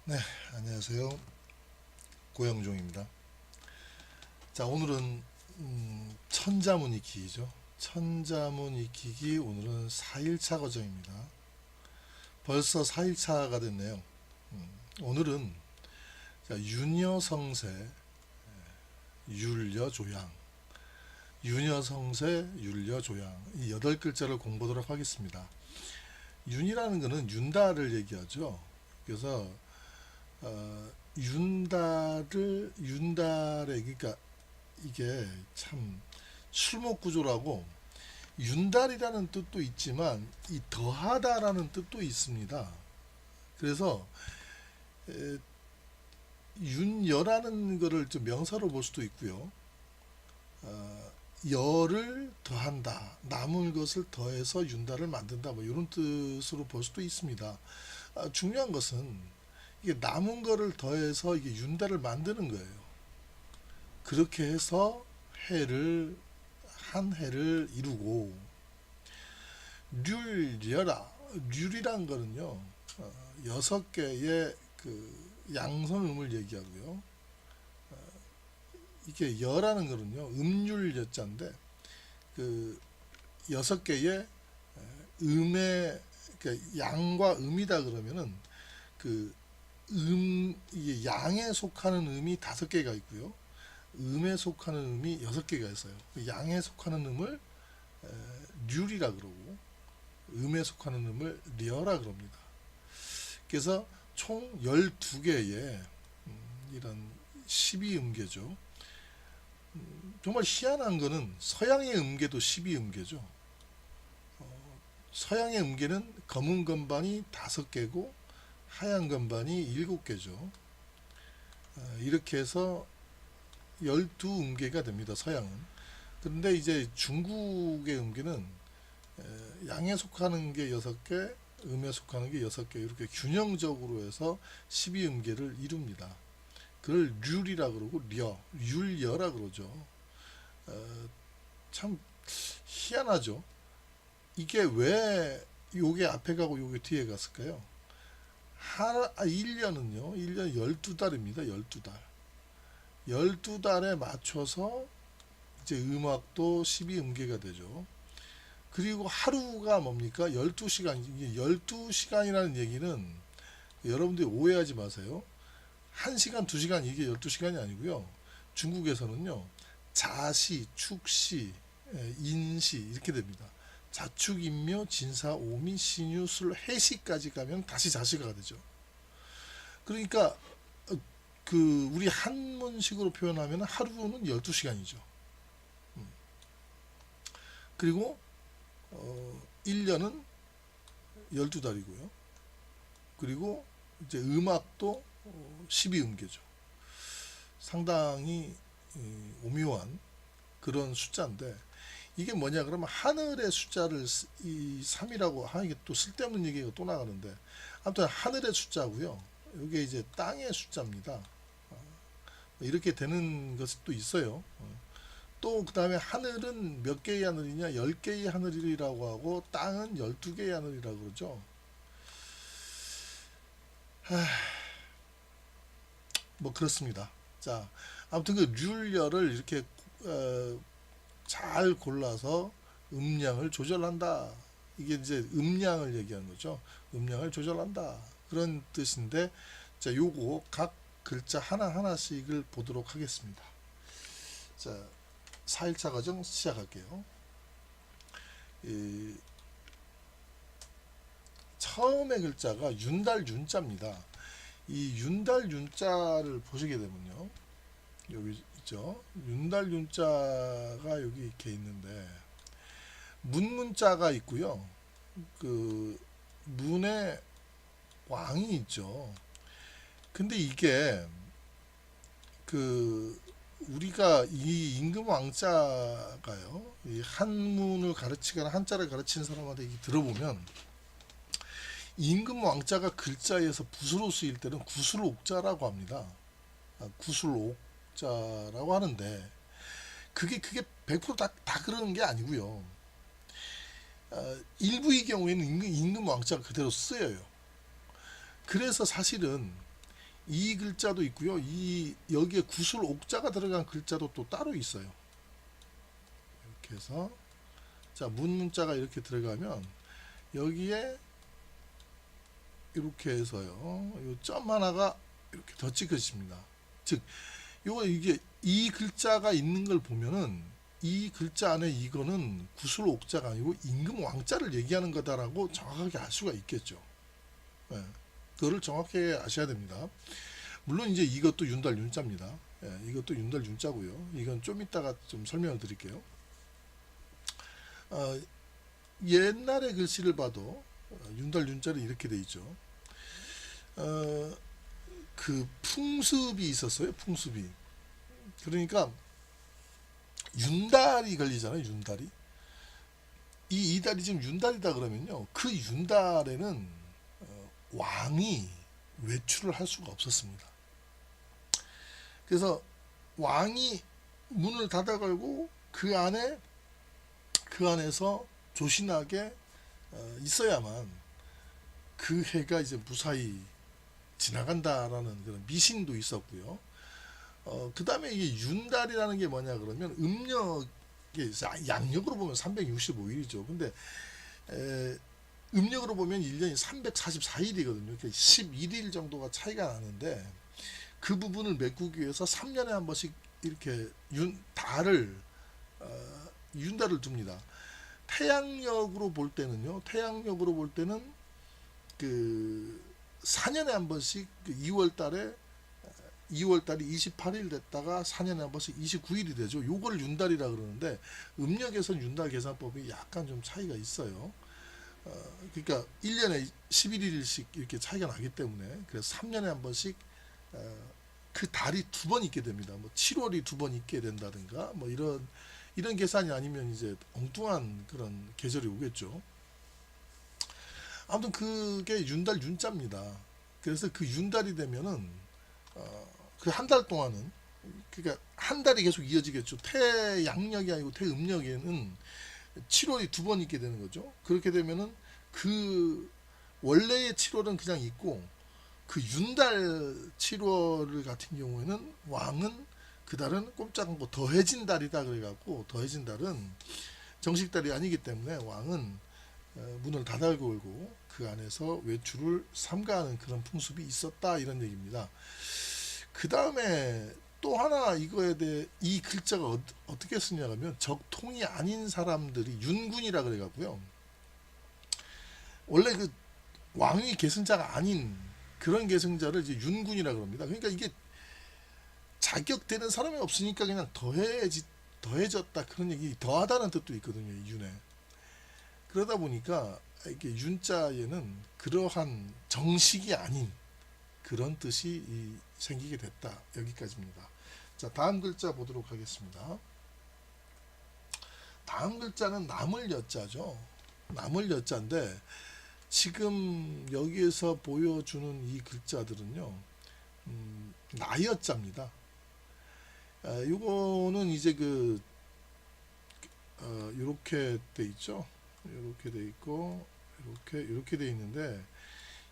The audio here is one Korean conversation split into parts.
네, 안녕하세요. 고영종입니다. 자, 오늘은 천자문 익히기죠. 천자문 익히기 오늘은 4일차 과정입니다. 벌써 4일차가 됐네요. 오늘은 자, 윤여성세, 율려조양, 윤여성세, 율려조양 이 8글자를 공부하도록 하겠습니다. 윤이라는 것은 윤달을 얘기하죠. 그래서 윤달에 그러니까 이게 참 술목구조라고 윤달이라는 뜻도 있지만 이 더하다라는 뜻도 있습니다. 그래서 윤여라는 것을 좀 명사로 볼 수도 있고요. 여를 더한다, 남은 것을 더해서 윤달을 만든다, 뭐 이런 뜻으로 볼 수도 있습니다. 중요한 것은 이게 남은 거를 더해서 이게 윤달을 만드는 거예요. 그렇게 해서 해를 한 해를 이루고 률려라. 률이란 거는요 6개의 그 양성음을 얘기하고요. 이게 여라는 거는요 음률여자인데 그 6개의 음의 그러니까 양과 음이다 그러면은 그 이게 양에 속하는 음이 5개가 있고요. 음에 속하는 음이 6개가 있어요. 양에 속하는 음을 률이라 그러고 음에 속하는 음을 리어라 그럽니다. 그래서 총 12개의 이런 12음계죠. 정말 희한한 거는 서양의 음계도 12음계죠. 서양의 음계는 검은 건반이 5개고 하얀 건반이 7개죠. 이렇게 해서 12음계가 됩니다. 서양은. 그런데 이제 중국의 음계는 양에 속하는 게 6개, 음에 속하는 게 6개 이렇게 균형적으로 해서 12음계를 이룹니다. 그걸 률이라 그러고 율여라 그러죠. 참 희한하죠. 이게 왜 요게 앞에 가고 요게 뒤에 갔을까요? 1년은요. 1년 12달입니다. 12달. 12달에 맞춰서 이제 음악도 12음계가 되죠. 그리고 하루가 뭡니까? 12시간. 이게 12시간이라는 얘기는 여러분들이 오해하지 마세요. 1시간, 2시간 이게 12시간이 아니고요. 중국에서는요. 자시, 축시, 인시 이렇게 됩니다. 자축인묘, 진사, 오미, 신유, 술, 해시까지 가면 다시 자시가 되죠. 그러니까 그 우리 한문식으로 표현하면 하루는 12시간이죠. 그리고 1년은 12달이고요. 그리고 이제 음악도 12음계죠. 상당히 오묘한 그런 숫자인데 이게 뭐냐 그러면 하늘의 숫자를 이 3이라고 하는 또 쓸데없는 얘기가 또 나가는데 아무튼 하늘의 숫자고요. 이게 이제 땅의 숫자입니다. 이렇게 되는 것이 또 있어요. 또 그 다음에 하늘은 몇 개의 하늘이냐 10개의 하늘이라고 하고 땅은 12개의 하늘이라고 그러죠. 뭐 그렇습니다. 자, 아무튼 그 률열을 이렇게 잘 골라서 음량을 조절한다. 이게 이제 음량을 얘기하는 거죠. 음량을 조절한다. 그런 뜻인데, 자, 요거 각 글자 하나하나씩을 보도록 하겠습니다. 자, 4일차 과정 시작할게요. 이, 처음의 글자가 윤달 윤자입니다. 이 윤달 윤자를 보시게 되면요. 여기 있죠. 윤달 윤자가 여기 이렇게 있는데 문문자가 있고요. 그 문에 왕이 있죠. 근데 이게 그 우리가 이 임금 왕자가요. 이 한문을 가르치거나 한자를 가르치는 사람한테 얘기 들어보면 임금 왕자가 글자에서 붓으로 쓰일 때는 구술옥자라고 합니다. 구술옥자라고 하는데 그게 100%다 그러는 게 아니고요. 일부의 경우에는 임금 왕자가 그대로 쓰여요. 그래서 사실은 이 글자도 있고요. 이 여기에 구슬 옥자가 들어간 글자도 또 따로 있어요. 이렇게 해서 자, 문자가 이렇게 들어가면 여기에 이렇게 해서요. 요 점 하나가 이렇게 더 찍혀집니다. 즉, 이게 이 글자가 있는 걸 보면은 이 글자 안에 이거는 구슬 옥자가 아니고 임금 왕자를 얘기하는 거다라고 정확하게 알 수가 있겠죠. 예, 그거를 정확히 아셔야 됩니다. 물론 이제 이것도 윤달 윤자입니다. 예, 이것도 윤달 윤자고요. 이건 좀 이따가 좀 설명을 드릴게요. 옛날의 글씨를 봐도 윤달 윤자는 이렇게 돼 있죠. 그 풍습이 있었어요. 풍습이. 그러니까 윤달이 걸리잖아요. 윤달이. 이 달이 지금 윤달이다 그러면요. 그 윤달에는 왕이 외출을 할 수가 없었습니다. 그래서 왕이 문을 닫아 걸고 그 안에서 조신하게 있어야만 그 해가 이제 무사히 지나간다라는 그런 미신도 있었고요. 그 다음에 이게 윤달이라는 게 뭐냐 그러면 양력으로 보면 365일이죠. 근데 음력으로 보면 1년이 344일이거든요. 그러니까 11일 정도가 차이가 나는데 그 부분을 메꾸기 위해서 3년에 한 번씩 이렇게 윤달을 둡니다. 태양력으로 볼 때는 그 4년에 한 번씩 2월 달이 28일 됐다가 4년에 한 번씩 29일이 되죠. 요걸 윤달이라 그러는데 음력에서는 윤달 계산법이 약간 좀 차이가 있어요. 그러니까 1년에 11일씩 이렇게 차이가 나기 때문에 그래서 3년에 한 번씩 그 달이 두 번 있게 됩니다. 뭐 7월이 두 번 있게 된다든가 뭐 이런 계산이 아니면 이제 엉뚱한 그런 계절이 오겠죠. 아무튼 그게 윤달 윤자입니다. 그래서 그 윤달이 되면은 그 한 달 동안은 그러니까 한 달이 계속 이어지겠죠. 태양력이 아니고 태음력에는 7월이 두 번 있게 되는 거죠. 그렇게 되면은 그 원래의 7월은 그냥 있고 그 윤달 7월 같은 경우에는 왕은 그 달은 꼼짝한 거 더해진 달이다 그래갖고 더해진 달은 정식 달이 아니기 때문에 왕은 문을 닫아 걸고 그 안에서 외출을 삼가하는 그런 풍습이 있었다 이런 얘기입니다. 그 다음에 또 하나 이거에 대해 이 글자가 어떻게 쓰냐면 적통이 아닌 사람들이 윤군이라 그래갖고요. 원래 그 왕위 계승자가 아닌 그런 계승자를 이제 윤군이라 그럽니다. 그러니까 이게 자격되는 사람이 없으니까 그냥 더해졌다 그런 얘기, 더하다는 뜻도 있거든요. 이 윤에. 그러다 보니까 이게 윤자에는 그러한 정식이 아닌 그런 뜻이 생기게 됐다. 여기까지입니다. 자, 다음 글자 보도록 하겠습니다. 다음 글자는 나물 여자죠. 나물 여자인데 지금 여기에서 보여주는 이 글자들은요, 나여자입니다. 요거는 이제 요렇게 돼 있죠. 요렇게 돼 있고, 요렇게 돼 있는데,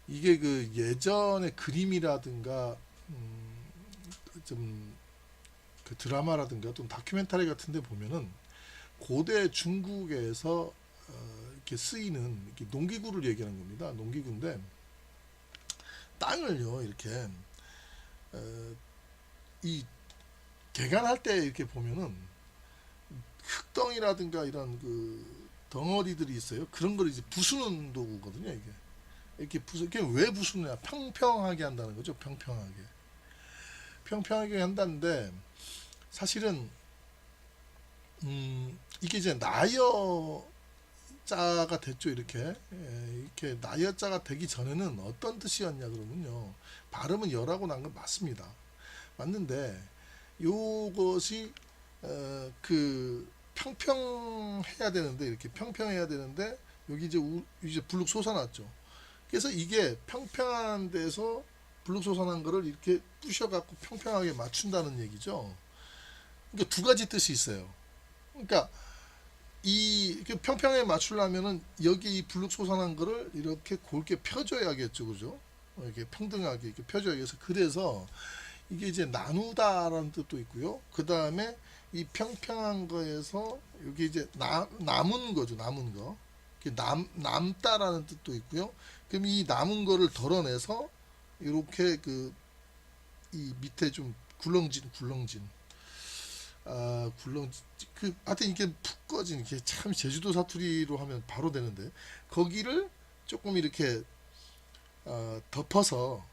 이게 그 예전의 그림이라든가, 좀, 그 드라마라든가 또 다큐멘터리 같은 데 보면은, 고대 중국에서, 이렇게 쓰이는 이렇게 농기구를 얘기하는 겁니다. 농기구인데, 땅을요, 이렇게, 이 개간할 때 이렇게 보면은 흙덩이라든가 이런 그 덩어리들이 있어요. 그런 걸 이제 부수는 도구거든요. 이게 왜 부수느냐? 평평하게 한다는 거죠. 평평하게 한다는데 사실은 이게 이제 나여자가 됐죠. 이렇게 나여자가 되기 전에는 어떤 뜻이었냐 그러면요. 발음은 여라고 난 건 맞습니다. 맞는데 요것이 그 평평해야 되는데 이렇게 평평해야 되는데 여기 이제 불룩 솟아났죠. 그래서 이게 평평한 데서 불룩 솟아난 거를 이렇게 부셔갖고 평평하게 맞춘다는 얘기죠. 그러니까 두 가지 뜻이 있어요. 그러니까 이 평평하게 맞추려면은 여기 이 불룩 솟아난 거를 이렇게 곱게 펴줘야겠죠, 그죠? 이렇게 평등하게 이렇게 펴줘야 해서 그래서 이게 이제 나누다라는 뜻도 있고요. 그 다음에 이 평평한 거에서 여기 이제 남은 거죠. 남은 거. 남다라는 뜻도 있고요. 그럼 이 남은 거를 덜어내서 이렇게 그 이 밑에 좀 굴렁진 굴렁진 그 하여튼 이게 푹 꺼진 이게 참 제주도 사투리로 하면 바로 되는데 거기를 조금 이렇게 덮어서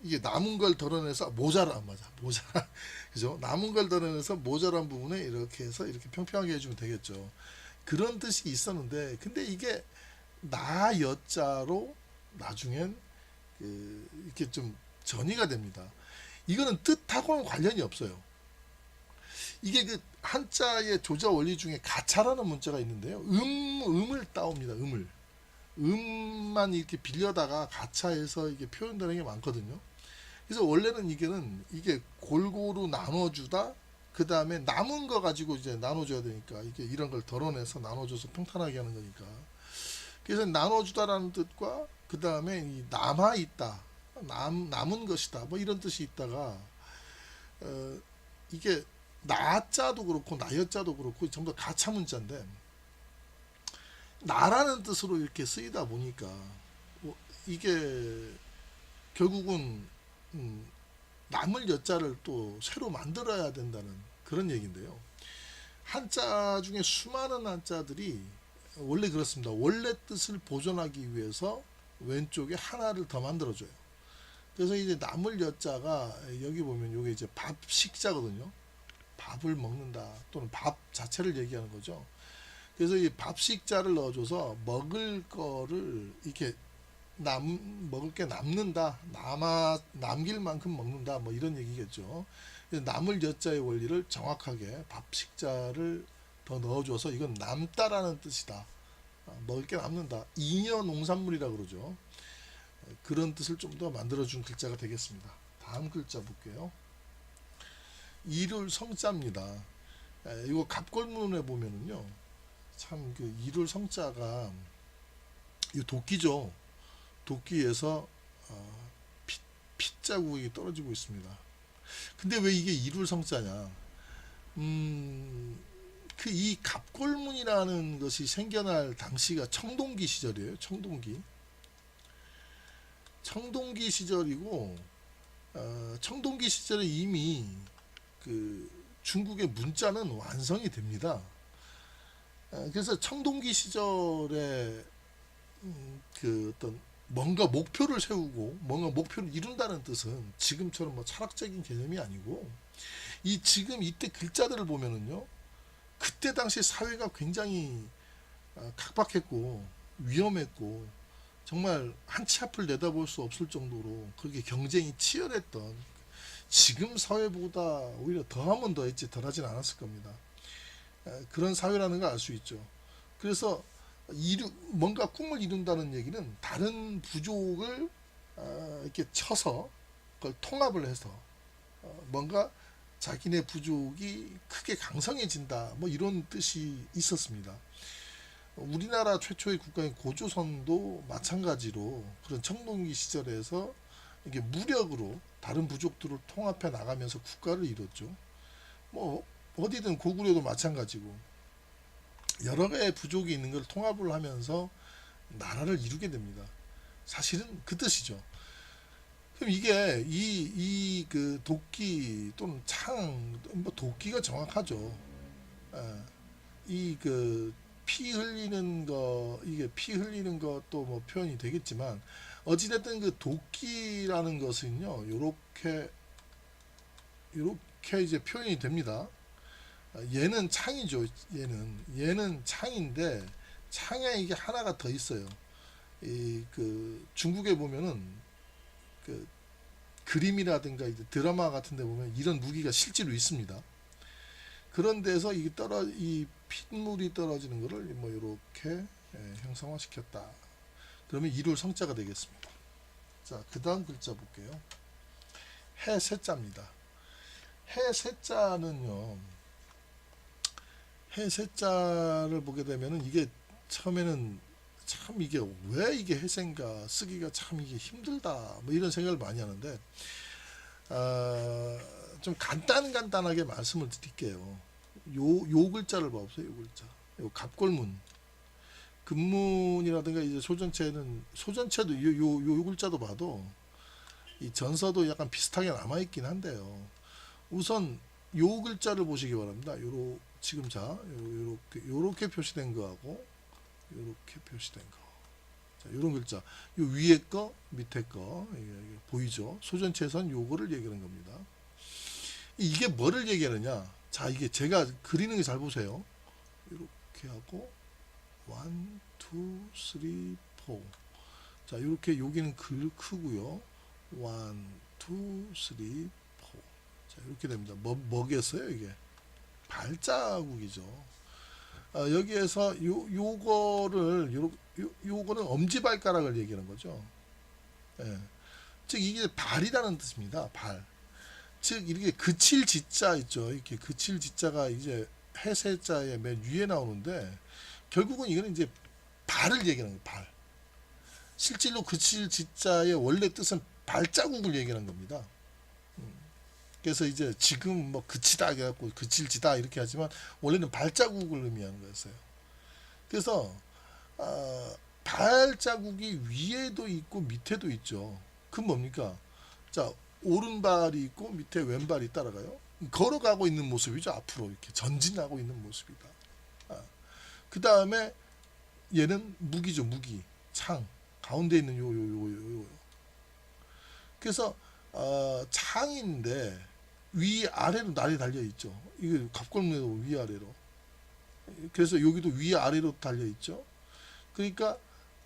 이게 남은 걸 덜어내서 모자라 맞아 모자라 그죠? 남은 걸 덜어내서 모자란 부분에 이렇게 해서 이렇게 평평하게 해주면 되겠죠. 그런 뜻이 있었는데 근데 이게 나 여자로 나중엔 이렇게 좀 전이가 됩니다. 이거는 뜻하고는 관련이 없어요. 이게 그 한자의 조자 원리 중에 가차라는 문자가 있는데요. 음을 따옵니다. 음만 이렇게 빌려다가 가차해서 이게 표현되는 게 많거든요. 그래서 원래는 이게 골고루 나눠주다. 그 다음에 남은 거 가지고 이제 나눠줘야 되니까 이게 이런 걸 덜어내서 나눠줘서 평탄하게 하는 거니까. 그래서 나눠주다라는 뜻과 그 다음에 이 남아 있다, 남은 것이다, 뭐 이런 뜻이 있다가 이게 나자도 그렇고 나여자도 그렇고 전부 다 가차 문자인데 나라는 뜻으로 이렇게 쓰이다 보니까 이게 결국은 남을 여자를 또 새로 만들어야 된다는 그런 얘기인데요. 한자 중에 수많은 한자들이 원래 그렇습니다. 원래 뜻을 보존하기 위해서 왼쪽에 하나를 더 만들어줘요. 그래서 이제 남을 여자가 여기 보면 이게 이제 밥식자거든요. 밥을 먹는다 또는 밥 자체를 얘기하는 거죠. 그래서 이 밥식자를 넣어줘서 먹을 거를 이렇게 먹을 게 남는다, 남길 만큼 먹는다, 뭐 이런 얘기겠죠. 남을 여자의 원리를 정확하게 밥식자를 더 넣어줘서 이건 남다라는 뜻이다. 먹을 게 남는다. 잉여 농산물이라 그러죠. 그런 뜻을 좀 더 만들어준 글자가 되겠습니다. 다음 글자 볼게요. 이룰 성자입니다. 이거 갑골문에 보면은요, 참 그 이룰 성자가 이 도끼죠. 도끼에서 핏자국이 떨어지고 있습니다. 근데 왜 이게 이룰 성자냐? 그 이 갑골문이라는 것이 생겨날 당시가 청동기 시절이에요. 청동기 시절이고 청동기 시절에 이미 그 중국의 문자는 완성이 됩니다. 그래서 청동기 시절에 그 어떤 뭔가 목표를 세우고 뭔가 목표를 이룬다는 뜻은 지금처럼 뭐 철학적인 개념이 아니고 이 지금 이때 글자들을 보면은요 그때 당시 사회가 굉장히 각박했고 위험했고 정말 한 치 앞을 내다볼 수 없을 정도로 그렇게 경쟁이 치열했던 지금 사회보다 오히려 더하면 더했지 덜하진 않았을 겁니다. 그런 사회라는 걸 알 수 있죠. 그래서 뭔가 꿈을 이룬다는 얘기는 다른 부족을 이렇게 쳐서 그걸 통합을 해서 뭔가 자기네 부족이 크게 강성해진다 뭐 이런 뜻이 있었습니다. 우리나라 최초의 국가인 고조선도 마찬가지로 그런 청동기 시절에서 이게 무력으로 다른 부족들을 통합해 나가면서 국가를 이뤘죠. 뭐 어디든 고구려도 마찬가지고 여러 개의 부족이 있는 걸 통합을 하면서 나라를 이루게 됩니다. 사실은 그 뜻이죠. 그럼 이게 이 그 도끼 또는 창, 뭐 도끼가 정확하죠. 이 그 피 흘리는 거, 이게 피 흘리는 것도 뭐 표현이 되겠지만 어찌됐든 그 도끼라는 것은요, 요렇게 이제 표현이 됩니다. 얘는 창이죠. 얘는 창인데 창에 이게 하나가 더 있어요. 이 그 중국에 보면은 그 그림이라든가 이제 드라마 같은 데 보면 이런 무기가 실제로 있습니다. 그런 데서 이 핏물이 떨어지는 거를 뭐 이렇게 형상화시켰다. 그러면 이룰 성자가 되겠습니다. 자, 그 다음 글자 볼게요. 해세자입니다. 해세자는요, 해세자를 보게 되면은 이게 처음에는 참 이게 왜 이게 해생가 쓰기가 참 이게 힘들다 뭐 이런 생각을 많이 하는데 좀 간단하게 말씀을 드릴게요. 요 글자를 봐보세요. 요 글자. 요 갑골문. 금문이라든가 이제 소전체도 요 글자도 봐도 이 전서도 약간 비슷하게 남아 있긴 한데요. 우선 요 글자를 보시기 바랍니다. 지금 요렇게 표시된 거하고 요렇게 표시된 거. 자, 요런 글자. 요 위에 거, 밑에 거 이게 보이죠? 소전체에선 요거를 얘기하는 겁니다. 이게 뭐를 얘기하느냐? 자, 이게 제가 그리는 게 잘 보세요. 이렇게 하고 1, 2, 3, 4. 자, 이렇게 여기는 크고요. 1, 2, 3, 4. 자, 이렇게 됩니다. 뭐겠어요, 이게? 발자국이죠. 여기에서 요거는 엄지발가락을 얘기하는 거죠. 예. 즉 이게 발이라는 뜻입니다. 발. 즉 이렇게 그칠 지자 있죠. 이렇게 그칠 지자가 이제 해세자의 맨 위에 나오는데 결국은 이거는 이제 발을 얘기하는 거예요. 발. 실질로 그칠 지자의 원래 뜻은 발자국을 얘기하는 겁니다. 그래서 이제 지금 뭐 그치다 해갖고 그칠지다 이렇게 하지만 원래는 발자국을 의미하는 거였어요. 그래서 발자국이 위에도 있고 밑에도 있죠. 그건 뭡니까? 자, 오른발이 있고 밑에 왼발이 따라가요. 걸어가고 있는 모습이죠. 앞으로 이렇게 전진하고 있는 모습이다. 그 다음에 얘는 무기죠. 무기. 창. 가운데 있는 요. 그래서 창인데 위아래로 날이 달려 있죠. 이게 갑골문에도 위아래로. 그래서 여기도 위아래로 달려 있죠. 그러니까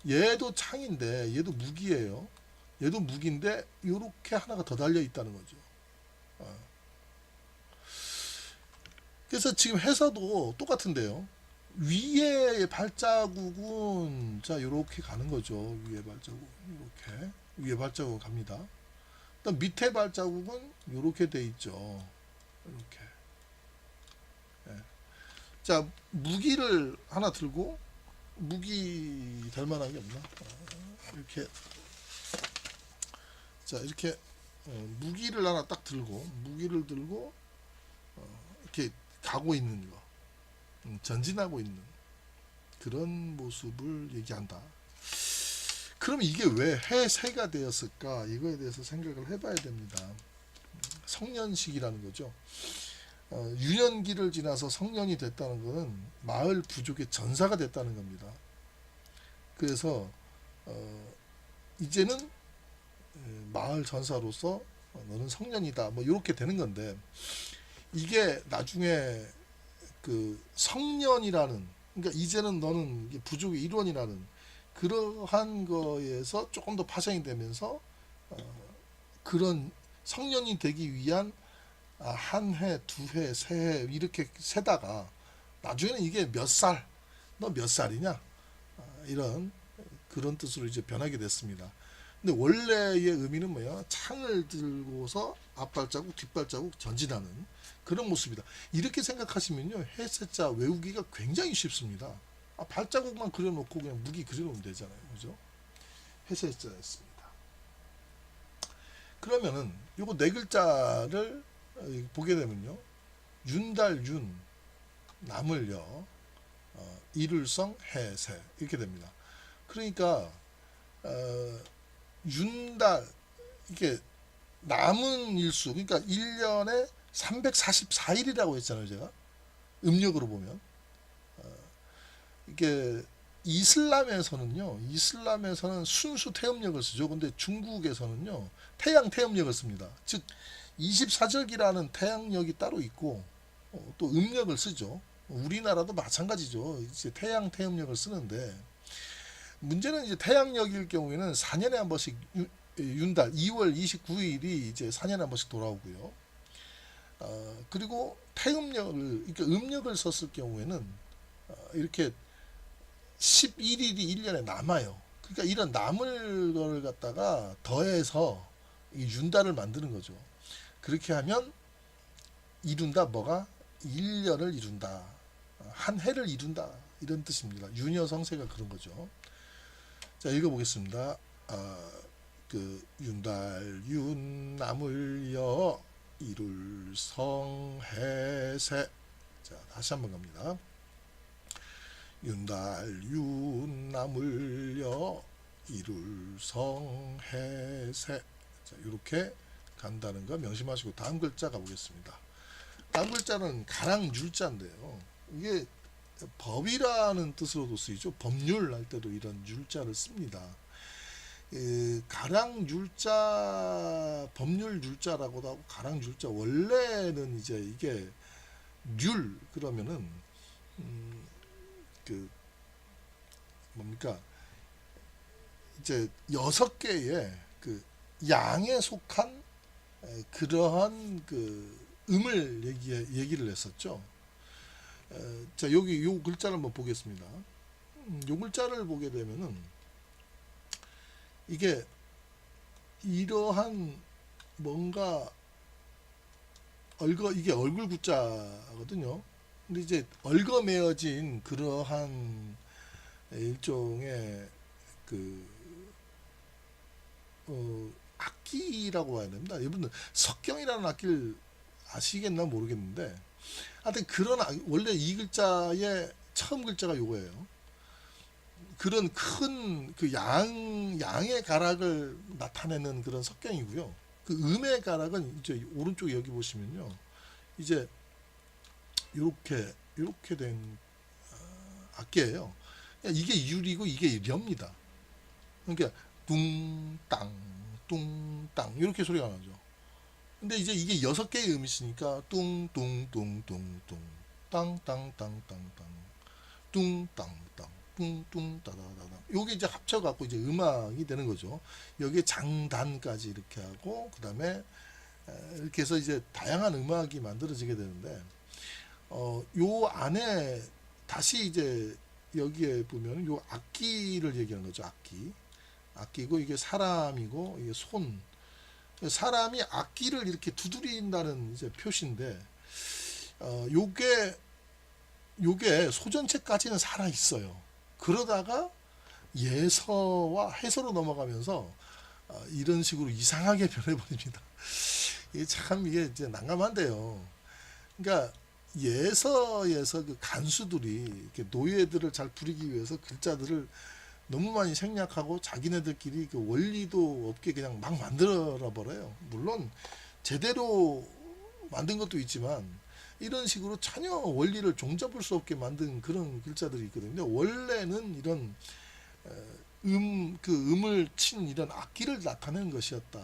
얘도 창인데 얘도 무기예요. 얘도 무기인데 이렇게 하나가 더 달려 있다는 거죠. 그래서 지금 해서도 똑같은데요. 위에 발자국은 자 이렇게 가는 거죠. 위에 발자국 이렇게 위에 발자국 갑니다. 또 밑에 발자국은 이렇게 돼 있죠. 이렇게. 예. 자 무기를 하나 들고 무기 될 만한 게 없나? 이렇게 자 이렇게 무기를 하나 딱 들고 무기를 들고 이렇게 가고 있는 거 전진하고 있는 그런 모습을 얘기한다. 그럼 이게 왜 해세가 되었을까? 이거에 대해서 생각을 해봐야 됩니다. 성년식이라는 거죠. 유년기를 지나서 성년이 됐다는 것은 마을 부족의 전사가 됐다는 겁니다. 그래서 이제는 마을 전사로서 너는 성년이다. 뭐 이렇게 되는 건데 이게 나중에 그 성년이라는 그러니까 이제는 너는 부족의 일원이라는 그러한 거에서 조금 더 파생이 되면서 그런 성년이 되기 위한 한 해, 두 해, 세 해 이렇게 세다가 나중에는 이게 몇 살, 너 몇 살이냐 이런 그런 뜻으로 이제 변하게 됐습니다. 근데 원래의 의미는 뭐야? 창을 들고서 앞발자국, 뒷발자국 전진하는 그런 모습이다. 이렇게 생각하시면요 해세자 외우기가 굉장히 쉽습니다. 발자국만 그려놓고 그냥 무기 그려놓으면 되잖아요. 그죠? 해세자였습니다. 그러면은 요거 네 글자를 보게 되면요. 윤달윤, 남을여, 일울성, 해세 이렇게 됩니다. 그러니까 윤달 이게 남은 일수 그러니까 1년에 344일이라고 했잖아요. 제가 음력으로 보면 이게 이슬람에서는 순수 태음력을 쓰죠. 근데 중국에서는요 태양 태음력을 씁니다. 즉 24절기라는 태양력이 따로 있고 또 음력을 쓰죠. 우리나라도 마찬가지죠. 이제 태양 태음력을 쓰는데 문제는 이제 태양력일 경우에는 4년에 한 번씩 윤달 2월 29일이 이제 4년에 한 번씩 돌아오고요. 그리고 태음력을 그러니까 음력을 썼을 경우에는 이렇게 11일이 1년에 남아요. 그러니까 이런 남을 걸 갖다가 더해서 이 윤달을 만드는 거죠. 그렇게 하면 이룬다 뭐가 1년을 이룬다. 한 해를 이룬다. 이런 뜻입니다. 유녀성세가 그런 거죠. 자, 읽어보겠습니다. 윤달 윤나물여 이룰 성해세. 자, 다시 한번 갑니다. 윤달 윤나물여 이룰 성해세. 자, 이렇게 간다는 거 명심하시고 다음 글자 가보겠습니다. 다음 글자는 가랑률자인데요. 이게 법이라는 뜻으로도 쓰이죠. 법률 할 때도 이런 율자를 씁니다. 가랑율자, 법률율자라고도 하고 가랑율자, 원래는 이제 이게 률 그러면은 그 뭡니까, 이제 6개의 그 양에 속한 그러한 그 음을 얘기를 했었죠. 자, 여기 요 글자를 한번 보겠습니다. 요 글자를 보게 되면은 이게 이러한 뭔가 이게 얼굴 구자거든요. 근데 이제 얽어매어진 그러한 일종의 그 악기라고 해야 됩니다. 여러분들 석경이라는 악기를 아시겠나 모르겠는데, 하여튼 그런 원래 이 글자의 처음 글자가 요거예요. 그런 큰 그 양의 가락을 나타내는 그런 석경이고요. 그 음의 가락은 이제 오른쪽에 여기 보시면요, 이제 이렇게 된 악기예요. 이게 율이고 이게 려입니다. 그러니까 뚱땅 뚱땅 이렇게 소리가 나죠. 근데 이제 이게 6개의 음이 있으니까 뚱뚱뚱뚱뚱 땅땅땅땅땅 뚱땅땅 뚱뚱 따다다다, 요게 이제 합쳐갖고 이제 음악이 되는 거죠. 여기에 장단까지 이렇게 하고 그 다음에 이렇게 해서 이제 다양한 음악이 만들어지게 되는데, 요 안에 다시 이제 여기에 보면 요 악기를 얘기하는 거죠. 악기고 이게 사람이고 이게 손. 사람이 악기를 이렇게 두드린다는 이제 표시인데, 요게 소전체까지는 살아 있어요. 그러다가 예서와 해서로 넘어가면서 이런 식으로 이상하게 변해버립니다. 이게 이제 난감한데요. 그러니까 예서에서 그 간수들이 이렇게 노예들을 잘 부리기 위해서 글자들을 너무 많이 생략하고 자기네들끼리 그 원리도 없게 그냥 막 만들어 버려요. 물론 제대로 만든 것도 있지만 이런 식으로 전혀 원리를 종잡을 수 없게 만든 그런 글자들이 있거든요. 원래는 이런 그 음을 친 이런 악기를 나타내는 것이었다.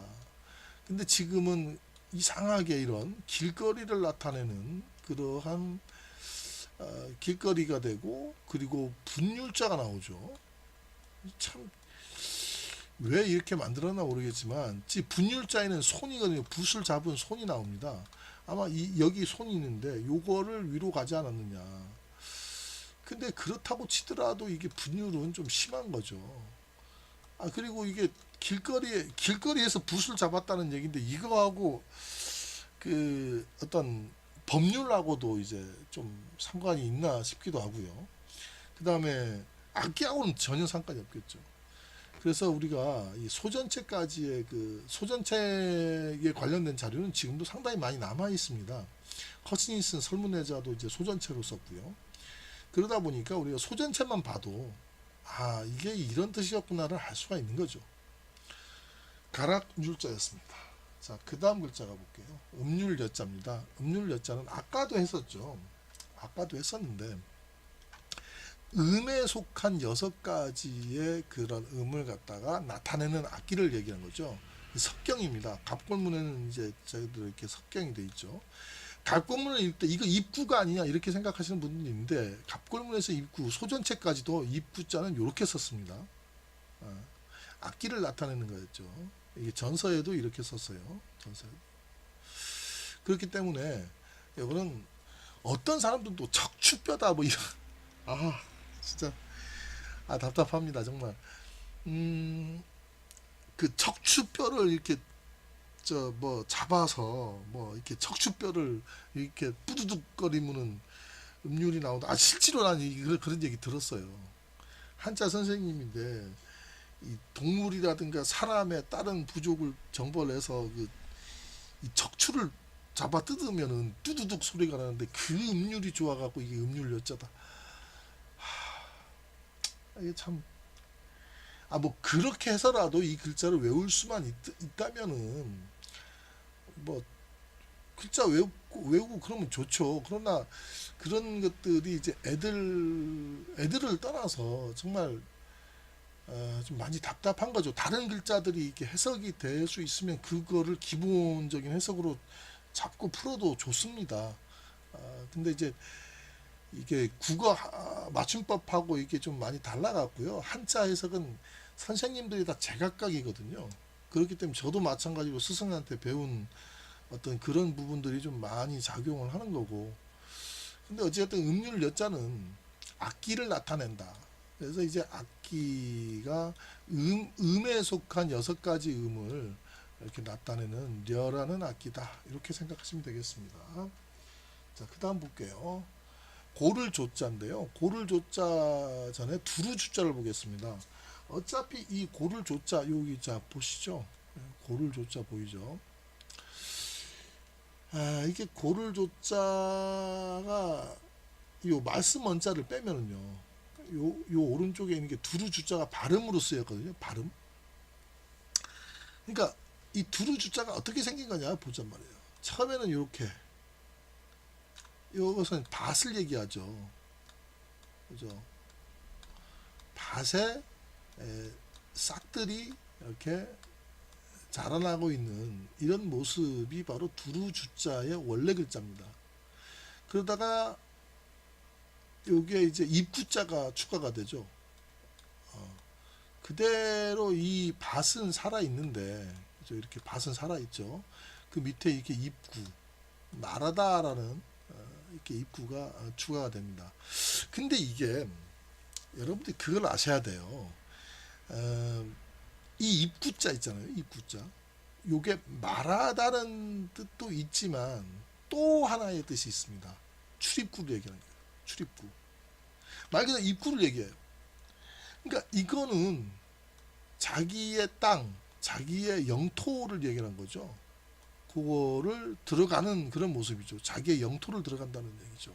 근데 지금은 이상하게 이런 길거리를 나타내는 그러한 길거리가 되고, 그리고 분율자가 나오죠. 참 왜 이렇게 만들었나 모르겠지만 분율자에는 손이거든요. 붓을 잡은 손이 나옵니다. 아마 여기 손이 있는데 요거를 위로 가지 않았느냐. 근데 그렇다고 치더라도 이게 분율은 좀 심한 거죠. 그리고 이게 길거리에서 붓을 잡았다는 얘기인데 이거하고 그 어떤 법률하고도 이제 좀 상관이 있나 싶기도 하고요. 그 다음에 악기하고는 전혀 상관이 없겠죠. 그래서 우리가 이 소전체까지의 그 소전체에 관련된 자료는 지금도 상당히 많이 남아 있습니다. 허치니슨 설문회자도 이제 소전체로 썼고요. 그러다 보니까 우리가 소전체만 봐도 이게 이런 뜻이었구나를 알 수가 있는 거죠. 가락률자였습니다. 자, 그 다음 글자 가볼게요. 음률여자입니다. 음률여자는 아까도 했었는데 음에 속한 6가지의 그런 음을 갖다가 나타내는 악기를 얘기하는 거죠. 석경입니다. 갑골문에는 이제 저희들 이렇게 석경이 돼 있죠. 갑골문을 읽을 때 이거 입구가 아니냐 이렇게 생각하시는 분들이 있는데, 갑골문에서 입구, 소전체까지도 입구자는 이렇게 썼습니다. 악기를 나타내는 거였죠. 이게 전서에도 이렇게 썼어요. 전서에. 그렇기 때문에 여러분은 어떤 사람들도 척추뼈다 뭐 이런 진짜 답답합니다 정말. 그 척추뼈를 이렇게 잡아서 이렇게 척추뼈를 이렇게 뿌두둑거리면은 음률이 나온다. 실제로 난 그런 얘기 들었어요. 한자 선생님인데 이 동물이라든가 사람의 다른 부족을 정벌 해서 이 척추를 잡아 뜯으면은 뚜두둑 소리가 나는데 그 음률이 좋아갖고 이게 음률 여자다. 이게 참, 뭐 그렇게 해서라도 이 글자를 외울 수만 있다면은 뭐 글자 외우고 그러면 좋죠. 그러나 그런 것들이 이제 애들을 떠나서 정말 좀 많이 답답한 거죠. 다른 글자들이 이렇게 해석이 될 수 있으면 그거를 기본적인 해석으로 잡고 풀어도 좋습니다. 근데 이제 이게 국어 맞춤법하고 이게 좀 많이 달라갖고요. 한자 해석은 선생님들이 다 제각각이거든요. 그렇기 때문에 저도 마찬가지로 스승한테 배운 어떤 그런 부분들이 좀 많이 작용을 하는 거고. 근데 어쨌든 음률 여자는 악기를 나타낸다. 그래서 이제 악기가 음에 속한 6가지 음을 이렇게 나타내는 려라는 악기다. 이렇게 생각하시면 되겠습니다. 자, 그 다음 볼게요. 고를 조자인데요. 고를 조자 전에 두루 주자를 보겠습니다. 어차피 이 고를 조자 여기 자 보시죠. 고를 조자 보이죠? 이게 고를 조자가 요 말씀 원자를 빼면은요. 요 오른쪽에 있는 게 두루 주자가 발음으로 쓰였거든요. 발음. 그러니까 이 두루 주자가 어떻게 생긴 거냐 보자 말이에요. 처음에는 이렇게 이것은 밭을 얘기하죠. 그죠? 밭에 싹들이 이렇게 자라나고 있는 이런 모습이 바로 두루 주자의 원래 글자입니다. 그러다가 요게 이제 입구자가 추가가 되죠. 그대로 이 밭은 살아 있는데 이렇게 밭은 살아 있죠. 그 밑에 이렇게 입구 나라다라는 이렇게 입구가 추가가 됩니다. 근데 이게 여러분들이 그걸 아셔야 돼요. 이 입구자 있잖아요. 입구자. 요게 말하다는 뜻도 있지만 또 하나의 뜻이 있습니다. 출입구를 얘기하는 거예요. 출입구. 말 그대로 입구를 얘기해요. 그러니까 이거는 자기의 땅, 자기의 영토를 얘기하는 거죠. 그거를 들어가는 그런 모습이죠. 자기의 영토를 들어간다는 얘기죠.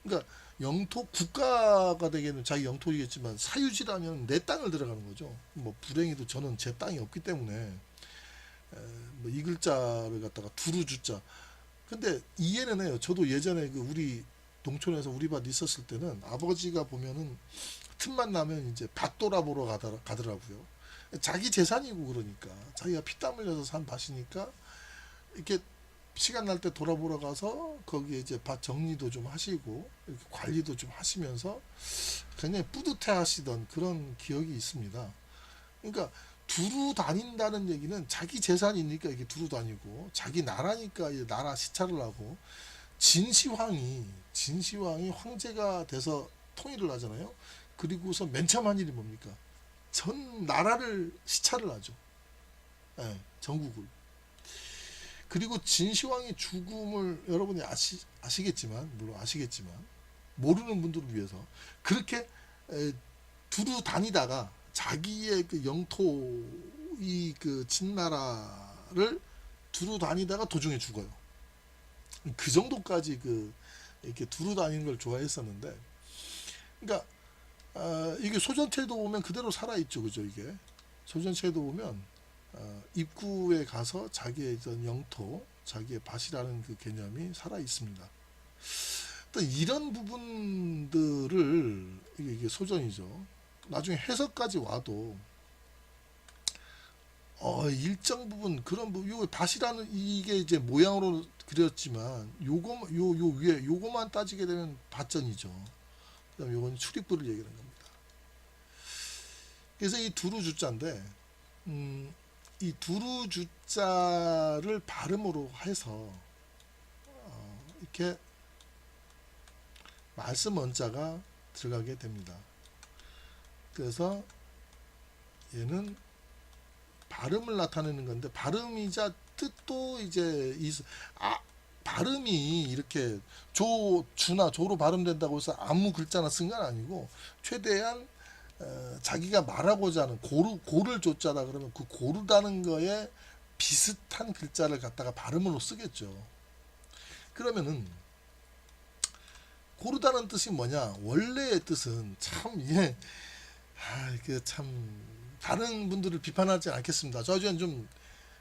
그러니까 영토 국가가 되기에는 자기 영토이겠지만 사유지라면 내 땅을 들어가는 거죠. 뭐 불행히도 저는 제 땅이 없기 때문에 뭐 이 글자를 갖다가 두루 주자. 근데 이해는 해요. 저도 예전에 그 우리 농촌에서 우리 밭 있었을 때는 아버지가 보면은 틈만 나면 이제 밭 돌아보러 가더라고요. 자기 재산이고 그러니까 자기가 피땀 흘려서 산 밭이니까 이렇게 시간 날 때 돌아보러 가서 거기에 이제 밭 정리도 좀 하시고 이렇게 관리도 좀 하시면서 굉장히 뿌듯해 하시던 그런 기억이 있습니다. 그러니까 두루 다닌다는 얘기는 자기 재산이니까 이게 두루 다니고 자기 나라니까 이제 나라 시찰을 하고 진시황이 황제가 돼서 통일을 하잖아요. 그리고서 맨 처음 한 일이 뭡니까? 전 나라를 시찰을 하죠. 전국을. 그리고 진시황의 죽음을 여러분이 아시겠지만 물론 아시겠지만 모르는 분들을 위해서 그렇게 두루 다니다가 자기의 그 영토 그 진나라를 두루 다니다가 도중에 죽어요. 그 정도까지 이렇게 두루 다니는 걸 좋아했었는데, 그러니까 이게 소전체도 보면 그대로 살아 있죠, 그죠? 이게 소전체도 보면 입구에 가서 자기의 영토, 자기의 밭이라는 그 개념이 살아 있습니다. 또 이런 부분들을 이게 소전이죠. 나중에 해석까지 와도 일정 부분 그런 부분 요 밭이라는 이게 이제 모양으로 그렸지만 요 위에 요거만 따지게 되면 밭전이죠. 그다음 요건 출입구를 얘기하는 겁니다. 그래서 이 두루 주자인데 이 두루 주자를 발음으로 해서 이렇게 말씀 원자가 들어가게 됩니다. 그래서 얘는 발음을 나타내는 건데 발음이자 뜻도 이제 발음이 이렇게 주나 조로 발음된다고 해서 아무 글자나 쓴 건 아니고 최대한 자기가 말하고자 하는 고를 조자다 그러면 그 고르다는 거에 비슷한 글자를 갖다가 발음으로 쓰겠죠. 그러면은 고르다는 뜻이 뭐냐? 원래의 뜻은 참 이게 이게 참 다른 분들을 비판하지 않겠습니다. 저는 좀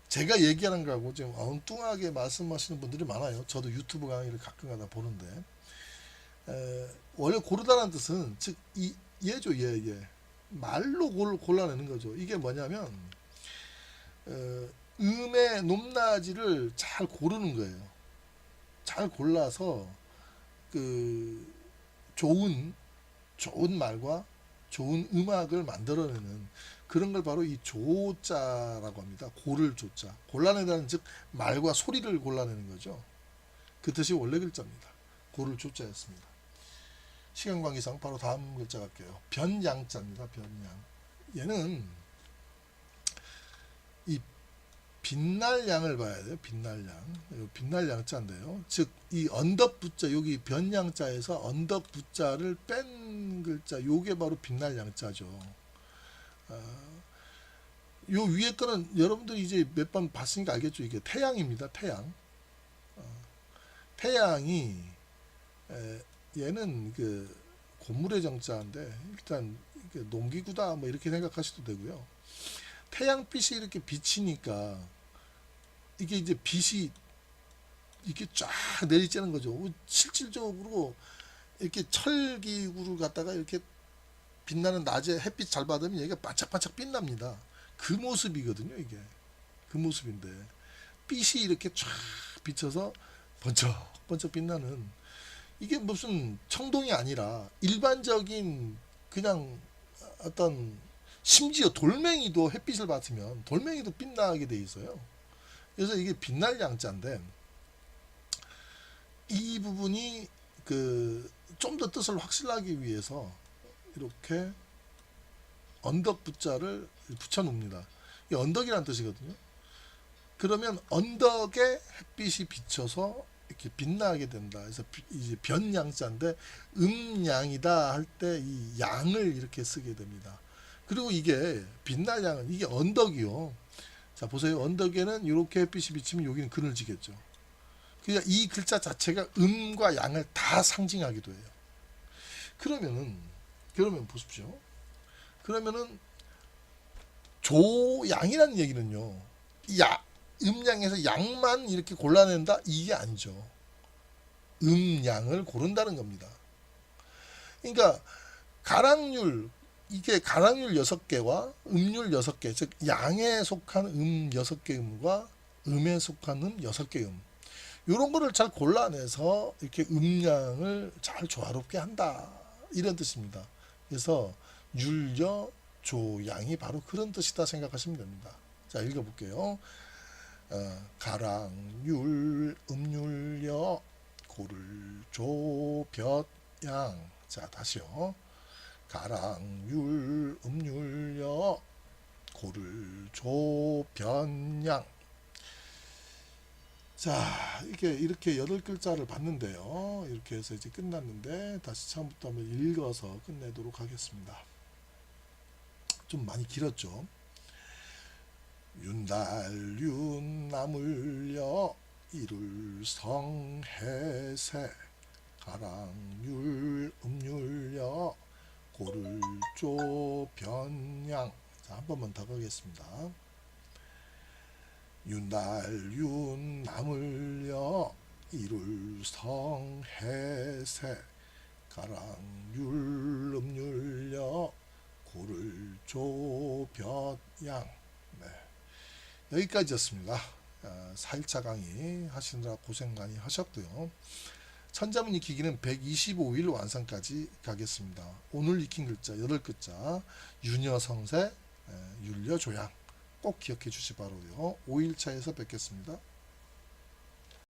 제가 얘기하는 거하고 좀 엉뚱하게 말씀하시는 분들이 많아요. 저도 유튜브 강의를 가끔가다 보는데 원래 고르다는 뜻은 즉 얘죠, 얘. 말로 골라내는 거죠. 이게 뭐냐면 음의 높낮이를 잘 고르는 거예요. 잘 골라서 그 좋은 말과 좋은 음악을 만들어내는 그런 걸 바로 이 조자라고 합니다. 고를 조자. 골라내다는 즉 말과 소리를 골라내는 거죠. 그 뜻이 원래 글자입니다. 고를 조자였습니다. 시간 관계상 바로 다음 글자 갈게요. 변양자입니다. 변양. 얘는 이 빛날 양을 봐야 돼요. 빛날 양. 빛날 양자인데요. 즉 이 언덕 부자 여기 변양자에서 언덕 부자를 뺀 글자 요게 바로 빛날 양자죠. 요 위에 거는 여러분들이 이제 몇 번 봤으니까 알겠죠. 이게 태양입니다. 태양. 태양이 얘는 그 곤물의 정자인데 일단 농기구다 뭐 이렇게 생각하셔도 되고요. 태양빛이 이렇게 비치니까 이게 이제 빛이 이렇게 쫙 내리쬐는 거죠. 실질적으로 이렇게 철기구를 갖다가 이렇게 빛나는 낮에 햇빛 잘 받으면 얘가 반짝반짝 빛납니다. 그 모습이거든요, 이게. 그 모습인데 빛이 이렇게 쫙 비쳐서 번쩍번쩍 빛나는 이게 무슨 청동이 아니라 일반적인 그냥 어떤 심지어 돌멩이도 햇빛을 받으면 돌멩이도 빛나게 돼 있어요. 그래서 이게 빛날 양자인데 이 부분이 그 좀 더 뜻을 확실하기 위해서 이렇게 언덕 부자를 붙여 놓습니다. 이 언덕이라는 뜻이거든요. 그러면 언덕에 햇빛이 비쳐서 이렇게 빛나게 된다. 그래서 이제 변양자인데 음양이다 할 때 이 양을 이렇게 쓰게 됩니다. 그리고 이게 빛날 양은 이게 언덕이요. 자 보세요. 언덕에는 이렇게 햇빛이 비치면 여기는 그늘지겠죠. 그러니까 이 글자 자체가 음과 양을 다 상징하기도 해요. 그러면 보십시오. 그러면은 조양이라는 얘기는요. 음양에서 양만 이렇게 골라낸다 이게 아니죠. 음양을 고른다는 겁니다. 그러니까 가락률 이게 가락률 6개와 음률 6개 즉 양에 속한 6개 음과 음에 속한 6개 이런 거를 잘 골라내서 이렇게 음양을 잘 조화롭게 한다 이런 뜻입니다. 그래서 율여 조양이 바로 그런 뜻이다 생각하시면 됩니다. 자 읽어볼게요. 가랑율 음율여 고를 조볕양. 자 다시요. 가랑율 음율여 고를 조변양. 자 이렇게 8글자를 봤는데요. 이렇게 해서 이제 끝났는데 다시 처음부터 한번 읽어서 끝내도록 하겠습니다. 좀 많이 길었죠. 윤달윤 나물여 이룰성해세 가랑율 음율여 고를조 변양. 자, 한 번만 더 가겠습니다. 윤달윤 나물여 이룰성해세 가랑율 음율여 고를조 변양. 네. 여기까지였습니다. 4일차 강의 하시느라 고생 많이 하셨고요. 천자문 익히기는 125일 완성까지 가겠습니다. 오늘 익힌 글자 8글자 윤여성세 율여조양 꼭 기억해 주시 바라고요. 5일차에서 뵙겠습니다.